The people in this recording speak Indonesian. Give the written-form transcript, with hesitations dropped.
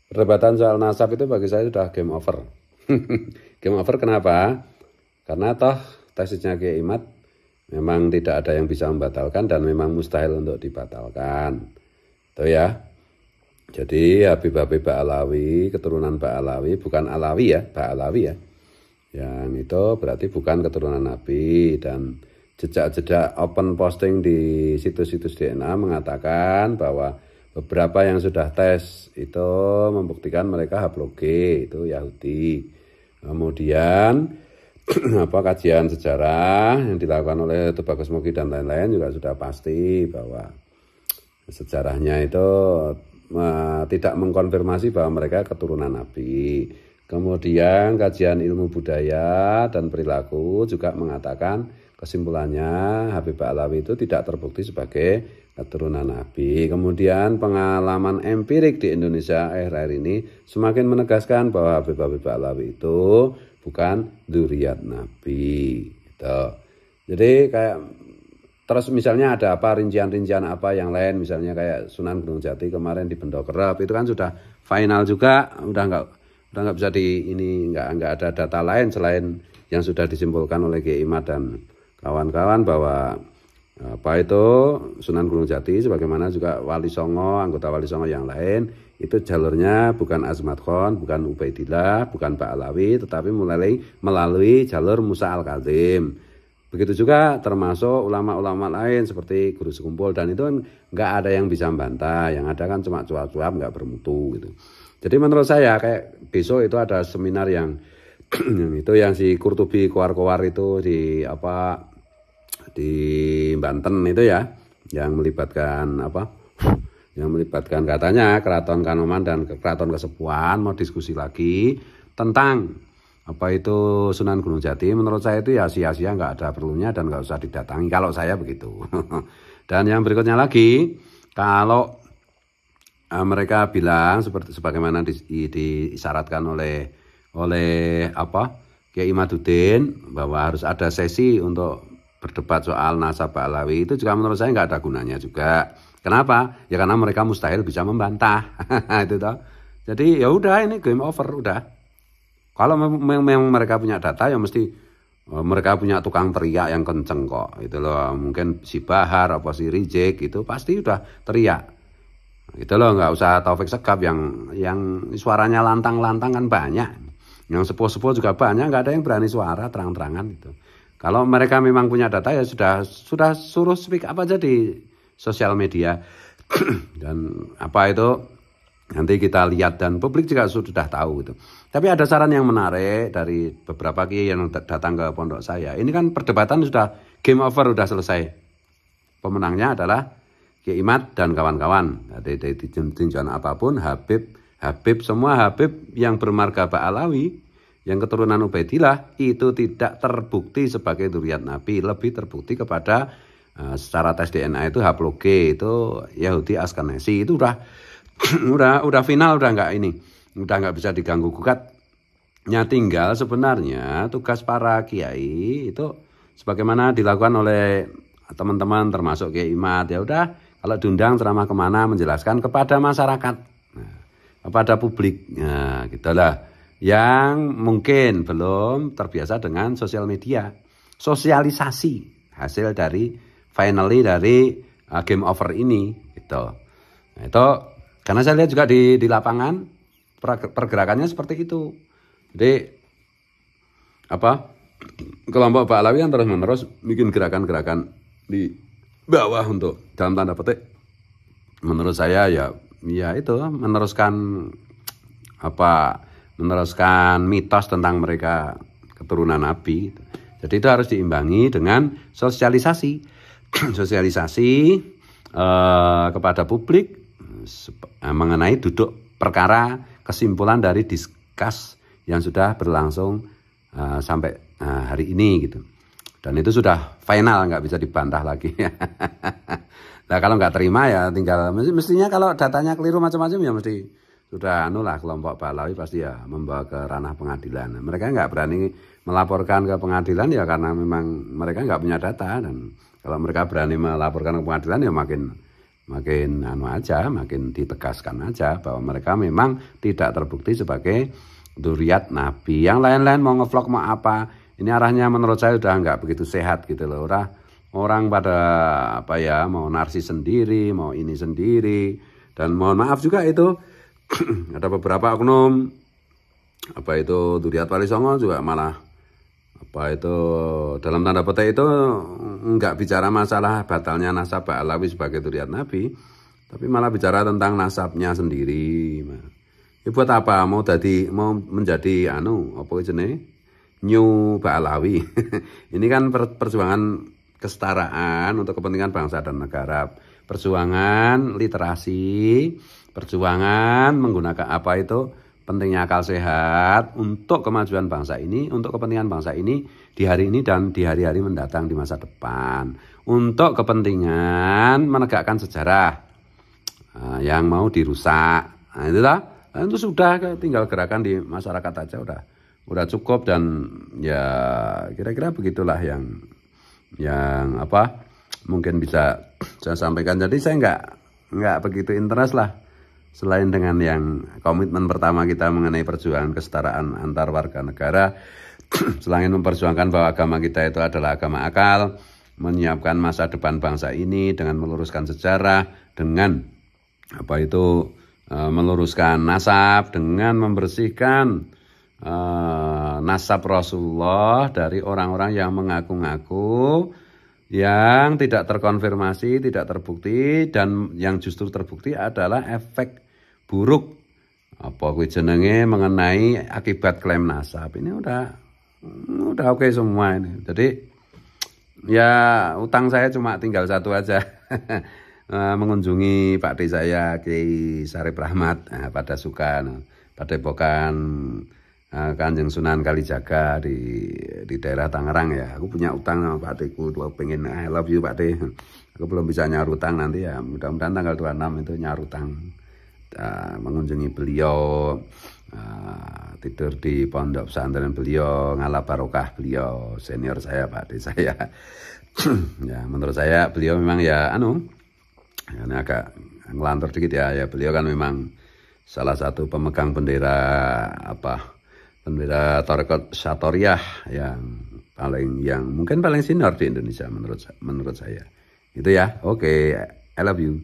Perdebatan soal nasab itu bagi saya sudah game over. Game over kenapa? Karena toh tesisnya Kiai Imad memang tidak ada yang bisa membatalkan dan memang mustahil untuk dibatalkan. Itu ya. Jadi Habib-Habib Ba'alawi, keturunan Ba'alawi, bukan Alawi ya, Ba'alawi ya. Yang itu berarti bukan keturunan Nabi, dan jejak-jejak open posting di situs-situs DNA mengatakan bahwa beberapa yang sudah tes itu membuktikan mereka haploid itu Yahudi. Kemudian kajian sejarah yang dilakukan oleh Tubagus Moki dan lain-lain juga sudah pasti bahwa sejarahnya itu tidak mengkonfirmasi bahwa mereka keturunan Nabi. Kemudian kajian ilmu budaya dan perilaku juga mengatakan kesimpulannya Habib Ba'alawi itu tidak terbukti sebagai keturunan Nabi. Kemudian pengalaman empirik di Indonesia akhir-akhir ini semakin menegaskan bahwa Habib Ba'alawi itu bukan dzurriyyat Nabi. Gitu. Jadi kayak terus misalnya ada apa rincian-rincian apa yang lain, misalnya kayak Sunan Gunung Jati kemarin di Bendokerep itu kan sudah final juga, udah nggak bisa nggak ada data lain selain yang sudah disimpulkan oleh Kiai Imad dan kawan-kawan bahwa itu Sunan Gunung Jati sebagaimana juga Wali Songo, anggota Wali Songo yang lain itu jalurnya bukan Azmat Khan, bukan Ubaidillah, bukan Ba'alawi, tetapi melalui jalur Musa Al-Kazim. Begitu juga termasuk ulama-ulama lain seperti Guru Sekumpul, dan itu nggak ada yang bisa membantah, yang ada kan cuma cuap-cuap nggak bermutu gitu. Jadi menurut saya kayak besok itu ada seminar yang itu yang si Qurtubi Kowar-Kowar itu di Banten itu ya, yang melibatkan katanya Keraton Kanoman dan Keraton Kasepuhan mau diskusi lagi tentang itu Sunan Gunung Jati. Menurut saya itu ya sia-sia, nggak ada perlunya dan nggak usah didatangi kalau saya begitu. Dan yang berikutnya lagi, kalau mereka bilang sebagaimana disyaratkan oleh Kiai Imaduddin bahwa harus ada sesi untuk berdebat soal nasab Ba'alawi, itu juga menurut saya nggak ada gunanya juga. Kenapa? Ya karena mereka mustahil bisa membantah. Itu toh. Jadi ya udah, ini game over udah. Kalau memang mereka punya data ya mesti mereka punya tukang teriak yang kenceng kok. Itu loh, mungkin si Bahar apa si Rijek itu pasti udah teriak. Itu loh, nggak usah Taufik Segaf yang suaranya lantang-lantang kan banyak. Yang sepuh-sepuh juga banyak, nggak ada yang berani suara terang-terangan gitu. Kalau mereka memang punya data ya sudah suruh speak up aja di sosial media. Dan nanti kita lihat dan publik juga sudah tahu gitu. Tapi ada saran yang menarik dari beberapa kiai yang datang ke pondok saya. Ini kan perdebatan sudah game over, sudah selesai. Pemenangnya adalah Kiai Imad dan kawan-kawan. Dari tinjauan apapun, Habib semua Habib yang bermarga Ba'alawi, yang keturunan Ubaidillah itu tidak terbukti sebagai dzurriyyat Nabi, lebih terbukti kepada secara tes DNA itu haploid itu Yahudi Askenasi. Itu udah final, udah nggak bisa diganggu gugatnya. Tinggal sebenarnya tugas para kiai itu sebagaimana dilakukan oleh teman-teman termasuk Kiai Imad, ya udah kalau diundang ceramah kemana menjelaskan kepada masyarakat, kepada publik, gitulah, yang mungkin belum terbiasa dengan sosial media, sosialisasi hasil dari game over ini gitu. Nah, itu karena saya lihat juga di lapangan pergerakannya seperti itu. Jadi kelompok Ba'alawi yang terus-menerus bikin gerakan-gerakan di bawah untuk dalam tanda petik menurut saya ya itu meneruskan mitos tentang mereka keturunan Nabi. Jadi itu harus diimbangi dengan sosialisasi kepada publik mengenai duduk perkara kesimpulan dari diskus yang sudah berlangsung sampai hari ini gitu. Dan itu sudah final, nggak bisa dibantah lagi. Nah kalau nggak terima ya tinggal, mestinya kalau datanya keliru macam-macam ya mesti sudah kelompok Ba'alawi pasti ya membawa ke ranah pengadilan. Mereka nggak berani melaporkan ke pengadilan ya karena memang mereka nggak punya data, dan kalau mereka berani melaporkan ke pengadilan ya makin makin ditegaskan aja bahwa mereka memang tidak terbukti sebagai dzurriyyat Nabi. Yang lain-lain mau ngevlog mau apa, ini arahnya menurut saya udah nggak begitu sehat gitu loh. Orang pada mau narsis sendiri, mau ini sendiri. Dan mohon maaf juga itu ada beberapa oknum dzurriyyat Wali Songo juga malah dalam tanda petik itu nggak bicara masalah batalnya nasab Ba'alawi sebagai dzurriyyat Nabi, tapi malah bicara tentang nasabnya sendiri. Ya buat apa mau menjadi new Ba'alawi. Ini kan perjuangan kesetaraan untuk kepentingan bangsa dan negara, perjuangan literasi, perjuangan menggunakan pentingnya akal sehat untuk kemajuan bangsa ini, untuk kepentingan bangsa ini di hari ini dan di hari-hari mendatang di masa depan. Untuk kepentingan menegakkan sejarah yang mau dirusak. Nah, itu sudah tinggal gerakan di masyarakat aja udah cukup. Dan ya kira-kira begitulah yang mungkin bisa saya sampaikan. Jadi saya nggak begitu interest lah. Selain dengan yang komitmen pertama kita mengenai perjuangan kesetaraan antar warga negara, selain memperjuangkan bahwa agama kita itu adalah agama akal, menyiapkan masa depan bangsa ini dengan meluruskan sejarah, dengan meluruskan nasab, dengan membersihkan nasab Rasulullah dari orang-orang yang mengaku-ngaku, yang tidak terkonfirmasi, tidak terbukti, dan yang justru terbukti adalah efek buruk mengenai akibat klaim nasab. Ini udah oke semua ini. Jadi ya utang saya cuma tinggal satu aja. Mengunjungi Pak D saya Kiai Syarif Rahmat pada Sukan, Padepokan Kanjeng Sunan Kalijaga di daerah Tangerang ya. Aku punya utang sama Pak D-ku, pengen I love you Pak D. Aku belum bisa nyaur utang nanti ya. Mudah-mudahan tanggal 26 itu nyaur utang. Mengunjungi beliau, tidur di pondok pesantren beliau, ngalap barokah beliau, senior saya Pak D saya. Ya menurut saya beliau memang ini agak ngelantur dikit ya. Beliau kan memang salah satu pemegang bendera bendera Thariqat Syatoriyah yang mungkin paling senior di Indonesia menurut saya. Itu ya. Oke, I love you.